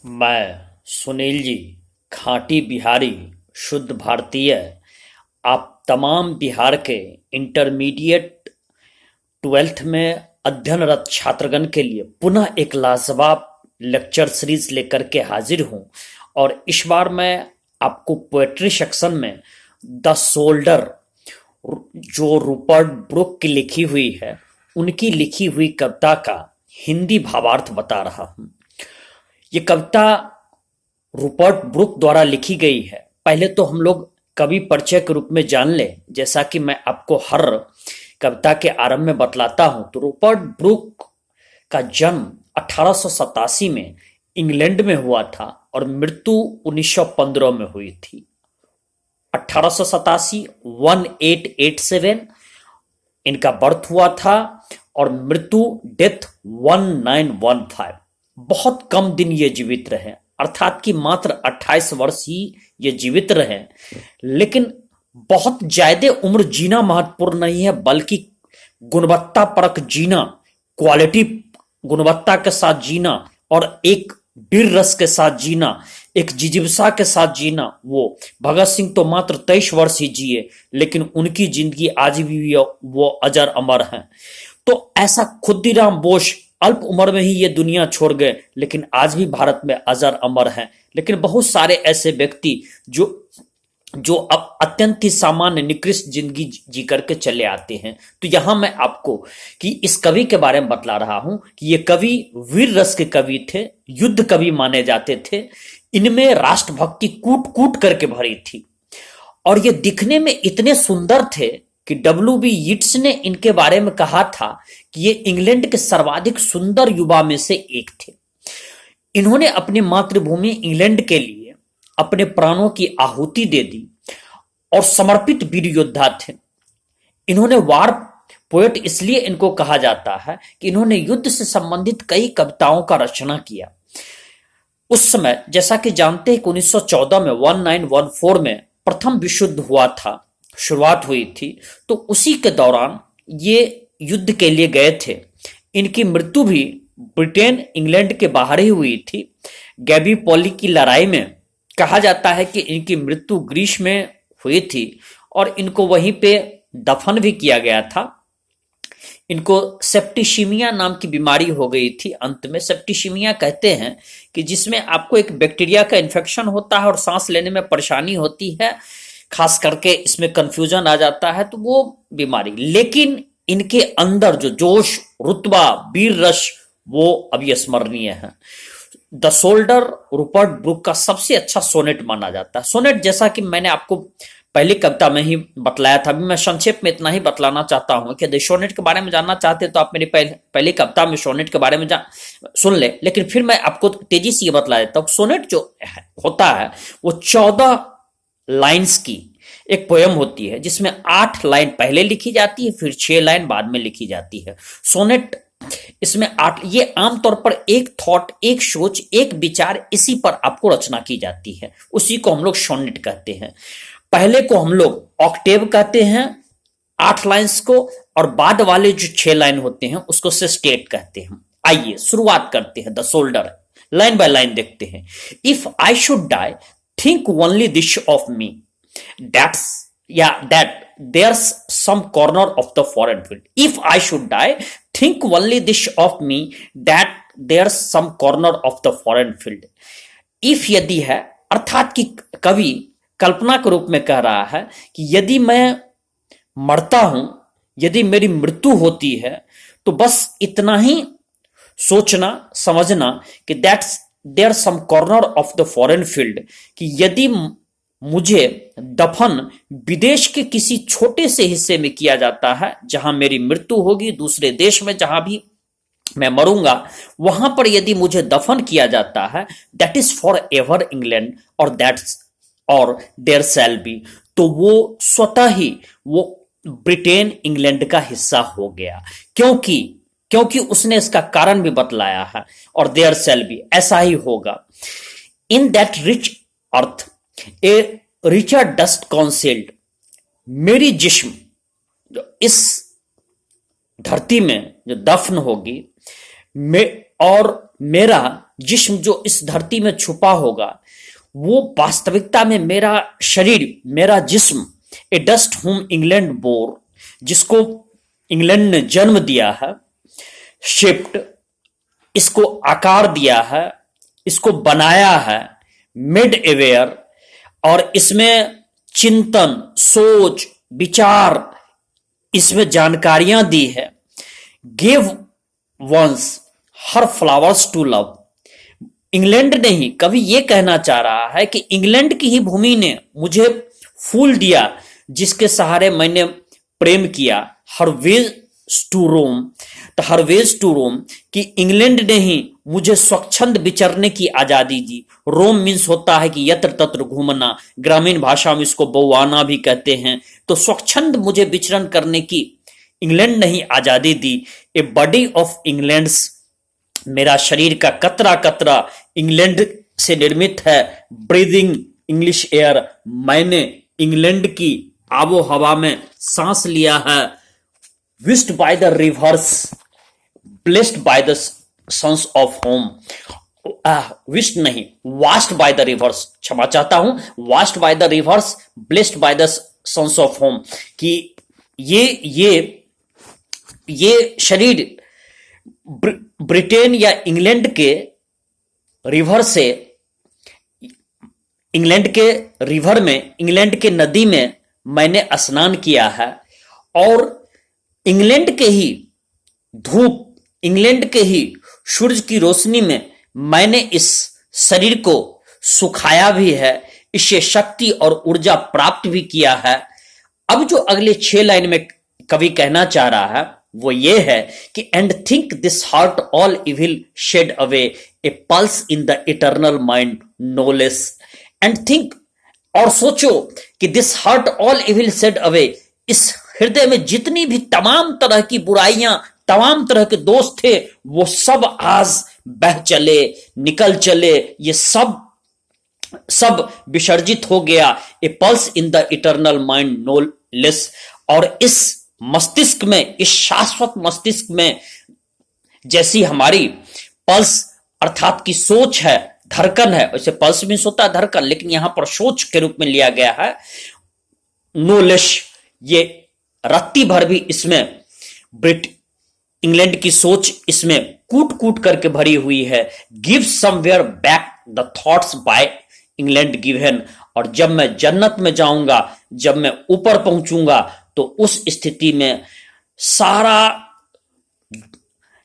मैं सुनील जी, खाँटी बिहारी, शुद्ध भारतीय, आप तमाम बिहार के इंटरमीडिएट 12th में अध्ययनरत छात्रगण के लिए पुनः एक लाजवाब लेक्चर सीरीज लेकर के हाजिर हूँ। और इस बार मैं आपको पोएट्री सेक्शन में द सोल्डर, जो रूपर्ट ब्रुक की लिखी हुई है, उनकी लिखी हुई कविता का हिंदी भावार्थ बता रहा हूँ। ये कविता रूपर्ट ब्रुक द्वारा लिखी गई है। पहले तो हम लोग कवि परिचय के रूप में जान लें, जैसा कि मैं आपको हर कविता के आरंभ में बतलाता हूं। तो रूपर्ट ब्रुक का जन्म 1887 में इंग्लैंड में हुआ था और मृत्यु 1915 में हुई थी। 1887 1887 इनका बर्थ हुआ था और मृत्यु डेथ 1915। बहुत कम दिन ये जीवित रहे, अर्थात कि मात्र 28 वर्ष ही ये जीवित रहे। लेकिन बहुत ज्यादा उम्र जीना महत्वपूर्ण नहीं है, बल्कि गुणवत्ता परक जीना, क्वालिटी गुणवत्ता के साथ जीना और एक वीर रस के साथ जीना, एक जिजीविषा के साथ जीना। वो भगत सिंह तो मात्र 23 वर्ष ही जिए, लेकिन उनकी जिंदगी आज भी वो अजर अमर है। तो ऐसा खुद्दीराम बोस अल्प उम्र में ही ये दुनिया छोड़ गए, लेकिन आज भी भारत में अजर अमर हैं। लेकिन बहुत सारे ऐसे व्यक्ति जो जो अब अत्यंत ही सामान्य निकृष्ट जिंदगी जी करके चले आते हैं। तो यहां मैं आपको कि इस कवि के बारे में बतला रहा हूं कि ये कवि वीर रस के कवि थे, युद्ध कवि माने जाते थे। इनमें राष्ट्रभक्ति कूट कूट करके भरी थी और ये दिखने में इतने सुंदर थे कि W.B. यीट्स ने इनके बारे में कहा था कि ये इंग्लैंड के सर्वाधिक सुंदर युवा में से एक थे। इन्होंने अपनी मातृभूमि इंग्लैंड के लिए अपने प्राणों की आहुति दे दी और समर्पित वीर योद्धा थे। इन्होंने वार पोएट इसलिए इनको कहा जाता है कि इन्होंने युद्ध से संबंधित कई कविताओं का रचना किया। उस समय जैसा कि जानते हैं कि 1914 में 1914 में प्रथम विश्व युद्ध हुआ था, शुरुआत हुई थी। तो उसी के दौरान ये युद्ध के लिए गए थे। इनकी मृत्यु भी ब्रिटेन इंग्लैंड के बाहर ही हुई थी। गैलीपोली की लड़ाई में कहा जाता है कि इनकी मृत्यु ग्रीस में हुई थी और इनको वहीं पे दफन भी किया गया था। इनको सेप्टिसिमिया नाम की बीमारी हो गई थी। अंत में सेप्टिसिमिया कहते हैं कि जिसमें आपको एक बैक्टीरिया का इन्फेक्शन होता है और सांस लेने में परेशानी होती है, खास करके इसमें कंफ्यूजन आ जाता है, तो वो बीमारी। लेकिन इनके अंदर जो जोश, रुतबा, वीर रस, वो अभी स्मरणीय है। द सोल्डर रूपर्ट ब्रुक का सबसे अच्छा सोनेट माना जाता है। सोनेट जैसा कि मैंने आपको पहली कविता में ही बतलाया था, अभी मैं संक्षेप में इतना ही बतलाना चाहता हूं कि सोनेट के बारे में जानना चाहते हैं तो आप मेरी पहली कविता में सोनेट के बारे में सुन ले। लेकिन फिर मैं आपको तेजी से ये बतला देता हूं। सोनेट जो होता है वो 14 लाइन्स की एक पोयम होती है, जिसमें 8 लाइन पहले लिखी जाती है, फिर 6 लाइन बाद में लिखी जाती है। सोनेट इसमें 8, ये आमतौर पर एक थॉट, एक सोच, एक विचार, इसी पर आपको रचना की जाती है। उसी को हम लोग सोनेट कहते हैं। पहले को हम लोग ऑक्टेव कहते हैं 8 लाइन्स को, और बाद वाले जो 6 लाइन होते हैं उसको सेस्टेट कहते हैं। आइए शुरुआत करते हैं the soldier. Line by line देखते हैं। If I should die, think only this of me, that there's some corner of the foreign field. If I should die, think only this of me, that there's some corner of the foreign field. If यदि है, अर्थात कि कवि कल्पना के रूप में कह रहा है कि यदि मैं मरता हूं, यदि मेरी मृत्यु होती है, तो बस इतना ही सोचना समझना कि that's there's some corner of the foreign field, कि यदि मुझे दफन विदेश के किसी छोटे से हिस्से में किया जाता है, जहां मेरी मृत्यु होगी, दूसरे देश में जहां भी मैं मरूंगा, वहां पर यदि मुझे दफन किया जाता है, that is for ever England और दैट्स और देयर शैल बी, तो वो स्वतः ही वो ब्रिटेन इंग्लैंड का हिस्सा हो गया। क्योंकि उसने इसका कारण भी बतलाया है, और देयर शैल बी, ऐसा ही होगा। In that rich earth a richer dust concealed, मेरी जिस्म जो इस धरती में जो दफन होगी, और मेरा जिस्म जो इस धरती में छुपा होगा, वो वास्तविकता में मेरा शरीर, मेरा जिस्म, ए डस्ट हुम इंग्लैंड बोर, जिसको इंग्लैंड ने जन्म दिया है, शिफ्ट, इसको आकार दिया है, इसको बनाया है, मिड अवेयर, और इसमें चिंतन, सोच, विचार, इसमें जानकारियां दी है। Give once her flowers to love, England ने ही, कवि ये कहना चाह रहा है कि इंग्लैंड की ही भूमि ने मुझे फूल दिया जिसके सहारे मैंने प्रेम किया। हर वेज टू रोम, तो हर वेज टू रोम कि इंग्लैंड ने ही मुझे स्वच्छंद विचरने की आजादी दी। रोम मीन्स होता है कि यत्र तत्र घूमना, ग्रामीण भाषा में इसको बौआना भी कहते हैं। तो स्वच्छंद मुझे विचरण करने की इंग्लैंड ने ही आजादी दी। ए बॉडी ऑफ इंग्लैंड्स, मेरा शरीर का कतरा कतरा इंग्लैंड से निर्मित है। ब्रीदिंग इंग्लिश एयर, मैंने इंग्लैंड की आबो हवा में सांस लिया है। Washed by the rivers, blessed by the suns of home, washed नहीं, वास्ट बाय द रिवर्स, क्षमा चाहता हूं, washed by the rivers, blessed by the suns of home, कि ये शरीर ब्रिटेन या इंग्लैंड के रिवर से, इंग्लैंड के रिवर में, इंग्लैंड के नदी में मैंने स्नान किया है, और इंग्लैंड के ही धूप, इंग्लैंड के ही सूरज की रोशनी में मैंने इस शरीर को सुखाया भी है, इससे शक्ति और ऊर्जा प्राप्त भी किया है। अब जो अगले 6 लाइन में कवि कहना चाह रहा है वो ये है कि and think this heart all evil shed away, a pulse in the eternal mind no less. And think, और सोचो कि this heart all evil shed away, इस हृदय में जितनी भी तमाम तरह की बुराइयां, तमाम तरह के दोष थे, वो सब आज बह चले, निकल चले, ये सब विसर्जित हो गया। A pulse in the eternal mind no less, और इस मस्तिष्क में, इस शाश्वत मस्तिष्क में, जैसी हमारी पल्स अर्थात की सोच है, धड़कन है, वैसे पल्स भी होता है धड़कन, लेकिन यहां पर सोच के रूप में लिया गया है, नो लेस, ये रत्ती भर भी इसमें इंग्लैंड की सोच इसमें कूट कूट करके भरी हुई है। Give somewhere back the thoughts by England given, और जब मैं जन्नत में जाऊंगा, जब मैं ऊपर पहुंचूंगा, तो उस स्थिति में सारा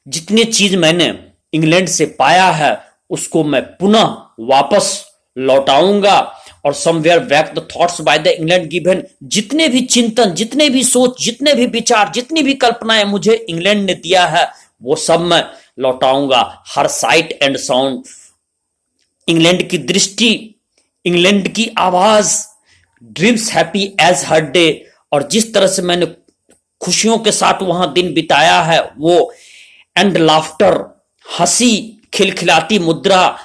जितनी चीज मैंने इंग्लैंड से पाया है उसको मैं पुनः वापस लौटाऊंगा। और somewhere back the thoughts by the England given, जितने भी चिंतन, जितने भी सोच, जितने भी विचार, जितनी भी कल्पनाएं मुझे इंग्लैंड ने दिया है वो सब मैं लौटाऊंगा। हर साइट एंड साउंड, इंग्लैंड की दृष्टि, इंग्लैंड की आवाज, ड्रीम्स हैप्पी एज हर डे, और जिस तरह से मैंने खुशियों के साथ वहां दिन बिताया है वो, एंड लाफ्टर, हंसी, खिलखिलाती मुद्रा,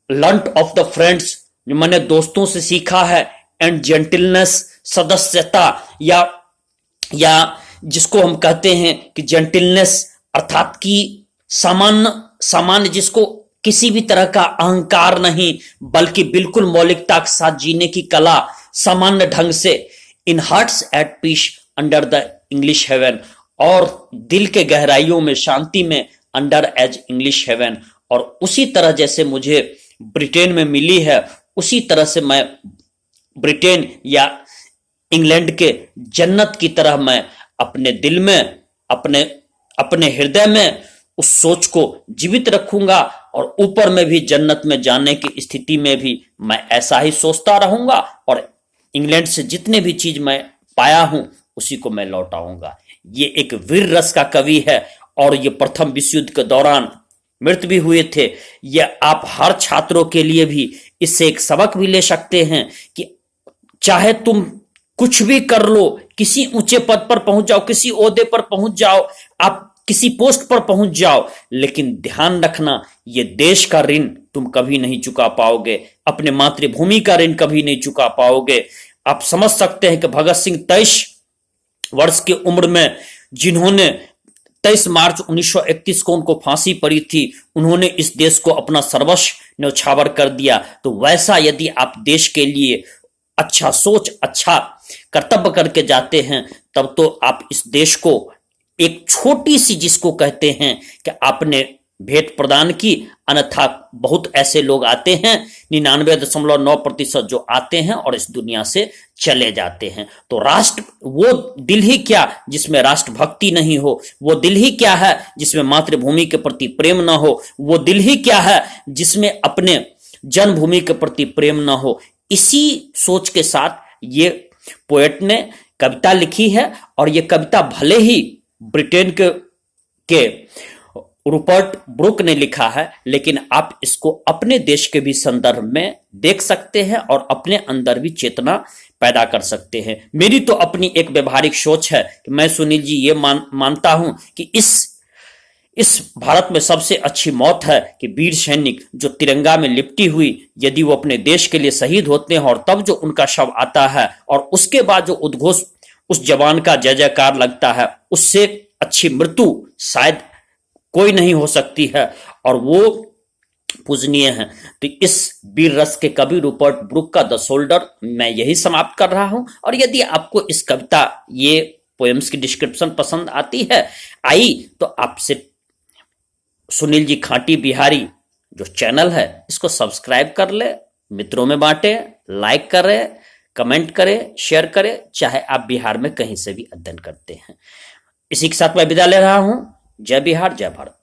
लंट ऑफ द फ्रेंड्स, जो मैंने दोस्तों से सीखा है, एंड जेंटलनेस, सदस्यता, या जिसको हम कहते हैं कि जेंटलनेस अर्थात कि सामान्य, जिसको किसी भी तरह का अहंकार नहीं बल्कि बिल्कुल मौलिकता के साथ जीने की कला, सामान्य ढंग से, in hearts at peace under the English heaven, और दिल के गहराइयों में शांति में, अंडर एज इंग्लिश हेवन। और उसी तरह जैसे मुझे ब्रिटेन में मिली है, उसी तरह से मैं ब्रिटेन या इंग्लैंड के जन्नत की तरह मैं अपने दिल में, अपने हृदय में उस सोच को जीवित रखूंगा, और ऊपर में भी जन्नत में जाने की स्थिति में भी मैं ऐसा ही सोचता रहूंगा, और इंग्लैंड से जितने भी चीज मैं पाया हूं उसी को मैं लौटाऊंगा। ये एक वीर रस का कवि है, और ये प्रथम विश्व युद्ध के दौरान मृत भी हुए थे। ये आप हर छात्रों के लिए भी इससे एक सबक भी ले सकते हैं कि चाहे तुम कुछ भी कर लो, किसी ऊंचे पद पर पहुंच जाओ, किसी ओहदे पर पहुंच जाओ, आप किसी पोस्ट पर पहुंच जाओ, लेकिन ध्यान रखना ये देश का ऋण तुम कभी नहीं चुका पाओगे, अपने मातृभूमि का ऋण कभी नहीं चुका पाओगे। आप समझ सकते हैं कि भगत सिंह 23 वर्ष की उम्र में जिन्होंने 23 मार्च 1931 को उनको फांसी पड़ी थी, उन्होंने इस देश को अपना सर्वस्व न्यौछावर कर दिया। तो वैसा यदि आप देश के लिए अच्छा सोच, अच्छा कर्तव्य करके जाते हैं, तब तो आप इस देश को एक छोटी सी, जिसको कहते हैं कि आपने भेंट प्रदान की, अन्यथा बहुत ऐसे लोग आते हैं 99.9% जो आते हैं और इस दुनिया से चले जाते हैं। तो राष्ट्र, वो दिल ही क्या जिसमें राष्ट्रभक्ति नहीं हो, वो दिल ही क्या है जिसमें मातृभूमि के प्रति प्रेम ना हो, वो दिल ही क्या है जिसमें अपने जन्मभूमि के प्रति प्रेम ना हो। इसी सोच के साथ ये पोएट ने कविता लिखी है, और ये कविता भले ही ब्रिटेन के रूपर्ट ब्रुक ने लिखा है, लेकिन आप इसको अपने देश के भी संदर्भ में देख सकते हैं और अपने अंदर भी चेतना पैदा कर सकते हैं। मेरी तो अपनी एक व्यवहारिक सोच है कि मैं सुनील जी ये मानता हूं कि इस भारत में सबसे अच्छी मौत है कि वीर सैनिक जो तिरंगा में लिपटी हुई, यदि वो अपने देश के लिए शहीद होते हैं और तब जो उनका शव आता है और उसके बाद जो उद्घोष उस जवान का जय जयकार लगता है, उससे अच्छी मृत्यु शायद कोई नहीं हो सकती है, और वो पूजनीय है। तो इस वीर रस के कवि रूपर्ट ब्रुक का द सोल्डर मैं यही समाप्त कर रहा हूं। और यदि आपको इस कविता, ये पोएम्स की डिस्क्रिप्शन पसंद आई तो आपसे सुनील जी खाटी बिहारी जो चैनल है, इसको सब्सक्राइब कर ले, मित्रों में बांटे, लाइक करें, कमेंट करें, शेयर करें, चाहे आप बिहार में कहीं से भी अध्ययन करते हैं। इसी के साथ मैं विदा ले रहा हूं। जय बिहार, जय भारत।